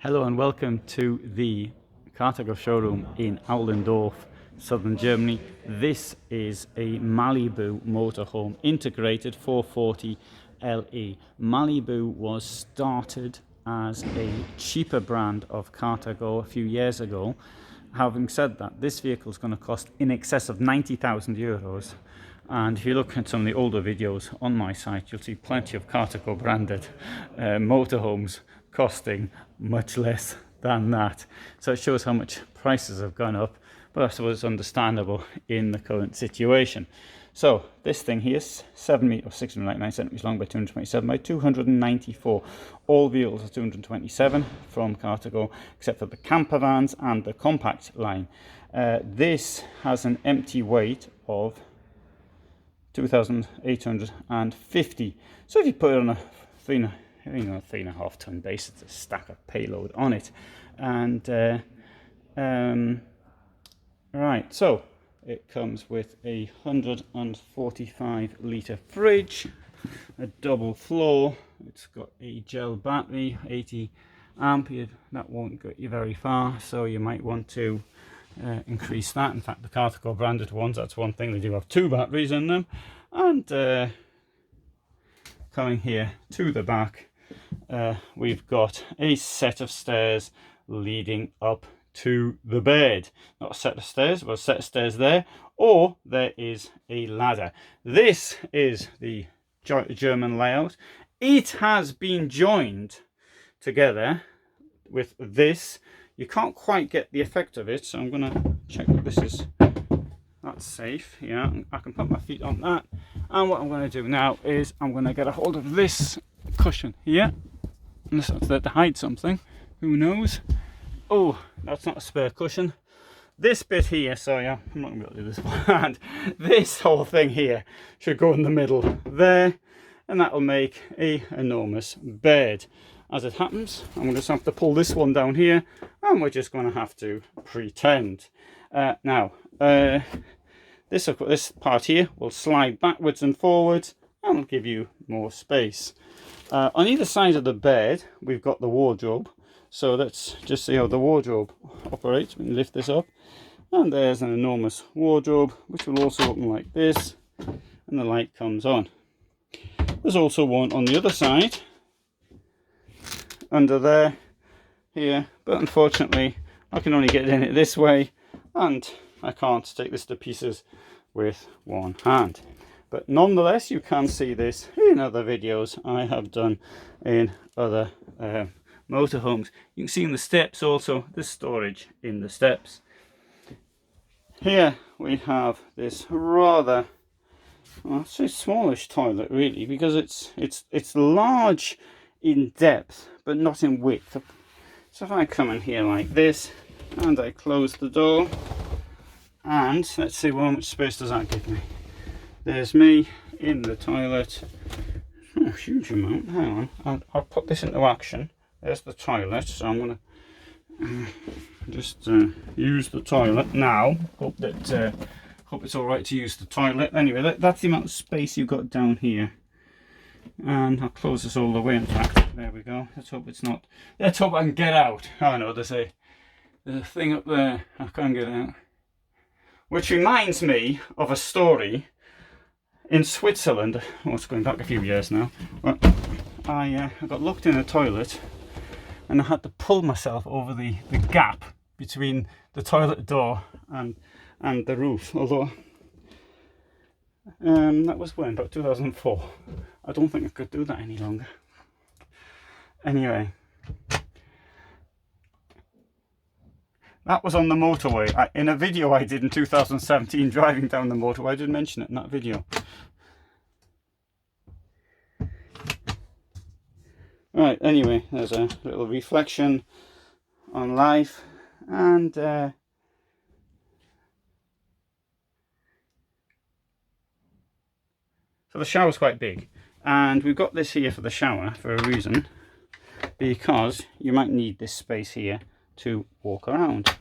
Hello and welcome to the Carthago showroom in Aulendorf, southern Germany. This is a Malibu motorhome integrated 440LE. Malibu was started as a cheaper brand of Carthago a few years ago. Having said that, this vehicle is going to cost in excess of 90,000 euros. And if you look at some of the older videos on my site, you'll see plenty of Carthago branded motorhomes costing much less than that. So it shows how much prices have gone up, but I suppose it's understandable in the current situation. So this thing here is 7 meters or 699 centimeters long by 227 by 294. All wheels are 227 from Carthago, except for the camper vans and the compact line. This has an empty weight of 2,850. So if you put it on a 3.5 ton base, it's a stack of payload on it. And right, so it comes with a 145 litre fridge, a double floor. It's got a gel battery, 80 ampere. That won't get you very far, so you might want to increase that. In fact, the Carthago branded ones, that's one thing, they do have 2 batteries in them. And coming here to the back, we've got a set of stairs leading up to the bed. Not a set of stairs, but a set of stairs there, or there is a ladder. This is the German layout. It has been joined together with this. You can't quite get the effect of it, so I'm going to check that this is that's safe. Yeah, I can put my feet on that. And what I'm going to do now is I'm going to get a hold of this cushion here. Unless that's there to hide something. Who knows? Oh, that's not a spare cushion. This bit here, so yeah, I'm not going to be able to do this one. This whole thing here should go in the middle there. And that'll make an enormous bed. As it happens, I'm going to have to pull this one down here, and we're just going to have to pretend. This part here will slide backwards and forwards, and will give you more space. On either side of the bed, we've got the wardrobe. So let's just see how the wardrobe operates. We can lift this up, and there's an enormous wardrobe, which will also open like this, and the light comes on. There's also one on the other side, under there, here, but unfortunately I can only get in it this way, and I can't take this to pieces with one hand. But nonetheless, you can see this in other videos I have done in other motorhomes. You can see in the steps also the storage in the steps. Here we have this rather, well, I'd say smallish toilet really, because it's large in depth but not in width. So if I come in here like this and I close the door, and let's see, well, how much space does that give me? There's me in the toilet. Oh, huge amount. Hang on, I'll put this into action. There's the toilet, so I'm going to just use the toilet now. Hope it's all right to use the toilet. Anyway, that's the amount of space you've got down here. And I'll close this all the way. In fact, there we go. Let's hope it's not. Let's hope I can get out. Oh no, there's a thing up there. I can't get out. Which reminds me of a story in Switzerland. Oh, it's going back a few years now. Well, I got locked in a toilet, and I had to pull myself over the gap between the toilet door and the roof. Although that was when, about 2004. I don't think I could do that any longer. Anyway, that was on the motorway. In a video I did in 2017 driving down the motorway. I did mention it in that video. Right, anyway, there's a little reflection on life, and so the shower's quite big, and we've got this here for the shower for a reason, because you might need this space here to walk around.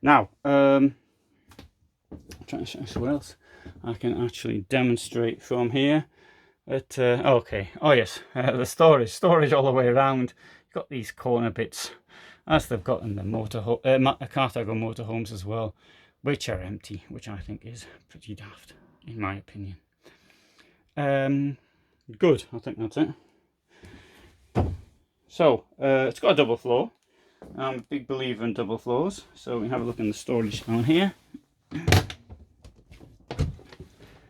Now, I'm trying to show you what else I can actually demonstrate from here. But okay, oh yes, the storage all the way around. You've got these corner bits, as they've got in the Carthago motorhomes as well, which are empty, which I think is pretty daft, in my opinion. Good, I think that's it. So it's got a double floor. I'm a big believer in double floors, so we have a look in the storage down here.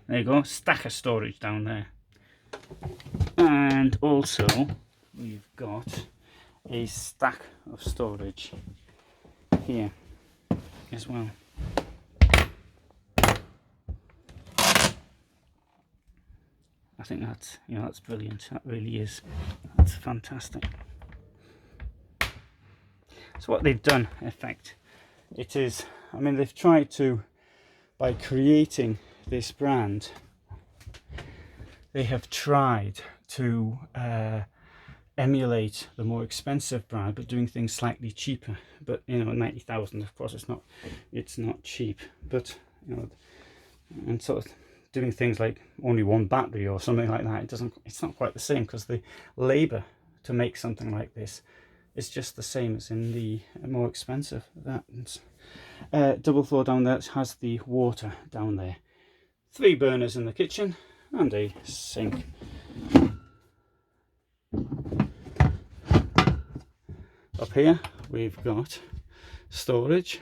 There you go, stack of storage down there. And also we've got a stack of storage here as well. I think that's, you know, that's brilliant. That really is. That's fantastic. So what they've done, in effect, it is, I mean, they've tried to, by creating this brand, they have tried to emulate the more expensive brand, but doing things slightly cheaper. But you know, 90,000, of course, it's not cheap. But you know, and sort of doing things like only one battery or something like that, it's not quite the same, because the labor to make something like this is just the same as in the more expensive. That's double floor down there. It has the water down there. 3 burners in the kitchen and a sink. Up here we've got storage,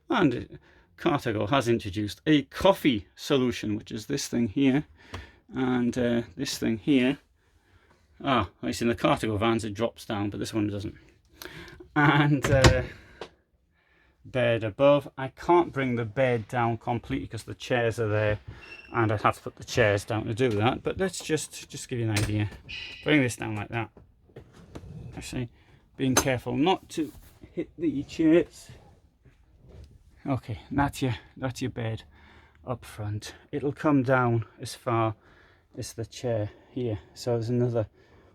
and Carthago has introduced a coffee solution, which is this thing here, and this thing here. It's in the Carthago vans, it drops down, but this one doesn't. And bed above. I can't bring the bed down completely because the chairs are there, and I'd have to put the chairs down to do that. But let's just give you an idea. Bring this down like that. Actually, being careful not to hit the chairs. Okay, that's your bed up front. It'll come down as far as the chair here, so there's another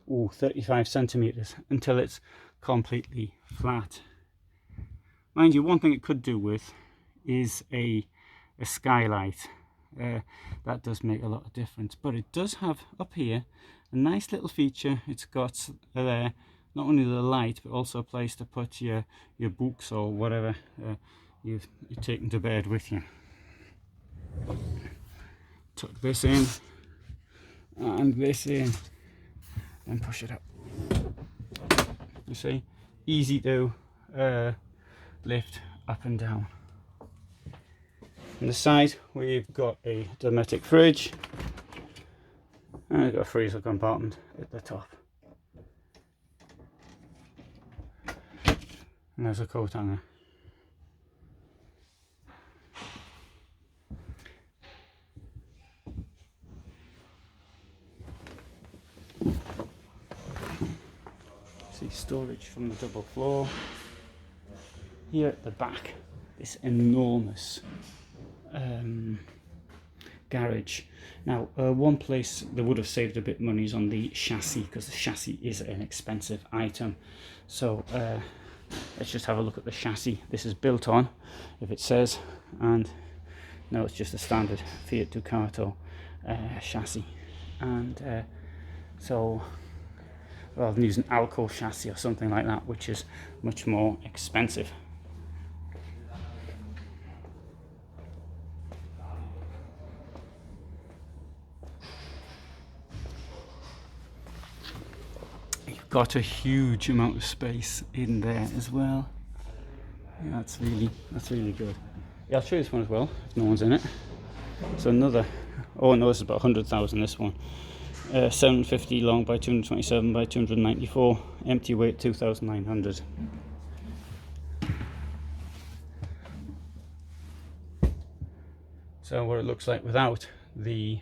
35 centimeters until it's completely flat. Mind you, one thing it could do with is a skylight. That does make a lot of difference, but it does have up here a nice little feature. It's got there not only the light, but also a place to put your books or whatever you've taken to bed with you. Tuck this in and this in and push it up. You see, easy to lift up and down. On the side we've got a Dometic fridge, and we've got a freezer compartment at the top, and there's a coat hanger. See storage from the double floor. Here at the back, this enormous garage. Now, one place they would have saved a bit of money is on the chassis, because the chassis is an expensive item. So let's just have a look at the chassis this is built on, if it says. And no, it's just a standard Fiat Ducato chassis. And so rather than using Alco chassis or something like that, which is much more expensive. You've got a huge amount of space in there as well. Yeah, that's really good. Yeah, I'll show you this one as well if no one's in it. So another, oh no, this is about 100,000, this one. 750 long by 227 by 294, empty weight 2,900. So what it looks like without the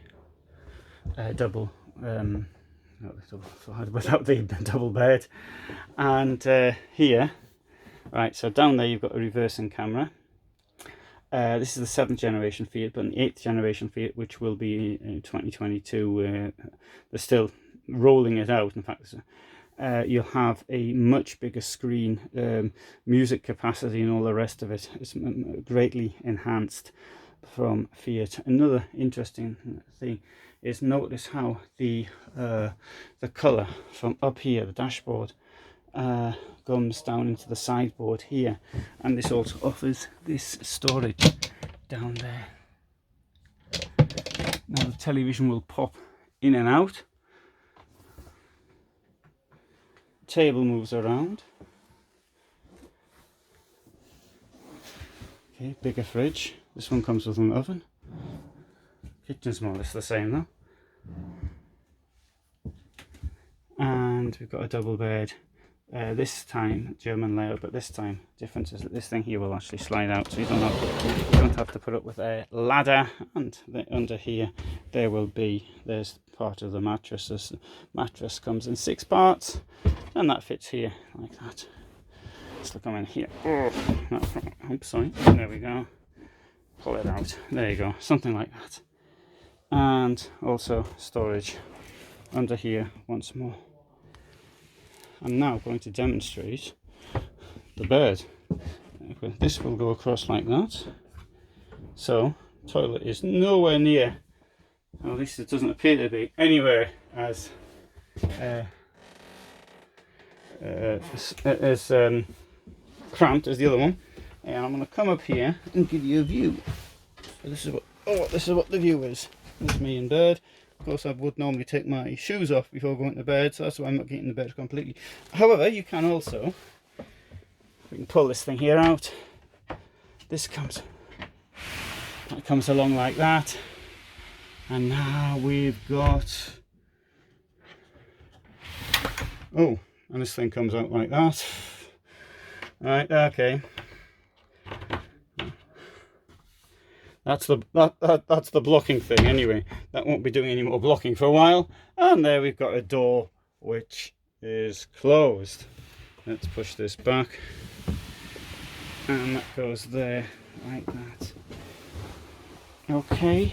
without the double bed. And here, right, so down there you've got a reversing camera. This is the 7th generation Fiat, but an 8th generation Fiat, which will be in 2022. They're still rolling it out. In fact, you'll have a much bigger screen, music capacity and all the rest of it. It's greatly enhanced from Fiat. Another interesting thing is notice how the colour from up here, the dashboard, comes down into the sideboard here, and this also offers this storage down there. Now the television will pop in and out. Table moves around. Okay, bigger fridge. This one comes with an oven. Kitchen's more or less the same though. And we've got a double bed. This time German layout, but this time difference is that this thing here will actually slide out, so you don't have to put up with a ladder. And under here there's part of the mattress. This mattress comes in 6 parts, and that fits here like that. Let's look in here. Oops, sorry. There we go. Pull it out. There you go. Something like that. And also storage under here once more. I'm now going to demonstrate the bed. This will go across like that. So, toilet is nowhere near, or at least it doesn't appear to be, anywhere as cramped as the other one. And I'm going to come up here and give you a view. So this is what the view is. There's me in bed. Of course, I would normally take my shoes off before going to bed, so that's why I'm not getting to bed completely. However, you can also, we can pull this thing here out. That comes along like that, and now we've got, oh, and this thing comes out like that. Right, okay. That's the blocking thing anyway. That won't be doing any more blocking for a while. And there we've got a door which is closed. Let's push this back, and that goes there like that. Okay,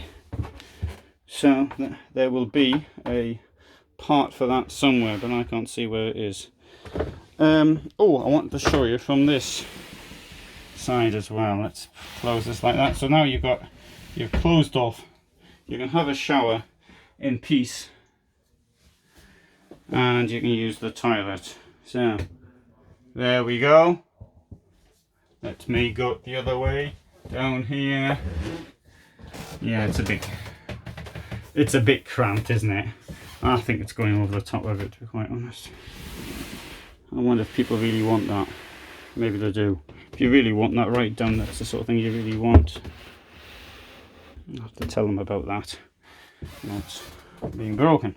so there will be a part for that somewhere, but I can't see where it is. Oh, I wanted to show you from this side as well. Let's close this like that. So now you're closed off. You can have a shower in peace, and you can use the toilet. So there we go. Let me go the other way down here. Yeah, it's a bit cramped, isn't it? I think it's going over the top of it, to be quite honest. I wonder if people really want that. Maybe they do. If you really want that right down, that's the sort of thing you really want. I'll have to tell them about that. Not being broken.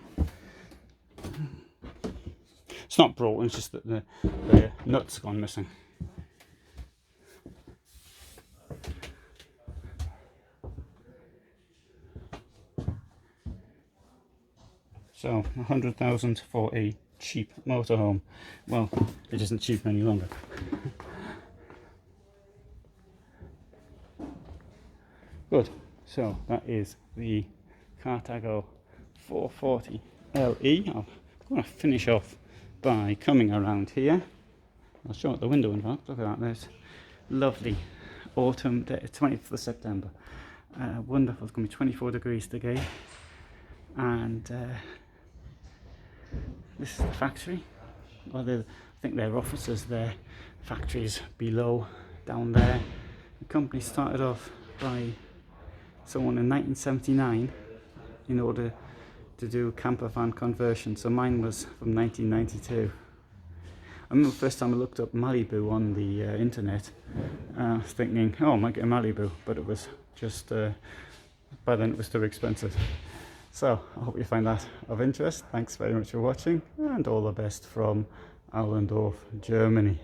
It's not broken, it's just that the nut's gone missing. So 100,000 for a cheap motorhome. Well, it isn't cheap any longer. Good. So that is the Carthago 440LE. I'm going to finish off by coming around here. I'll show it the window in fact. Look at that. There's lovely autumn day, 20th of September. Wonderful. It's going to be 24 degrees today. And this is the factory. Well, I think their offices, their factories below, down there. The company started off by someone in 1979 in order to do camper van conversion. So mine was from 1992. I remember the first time I looked up Malibu on the internet, I was thinking, oh, I might get a Malibu, but it was just, by then it was too expensive. So I hope you find that of interest. Thanks very much for watching, and all the best from Allendorf, Germany.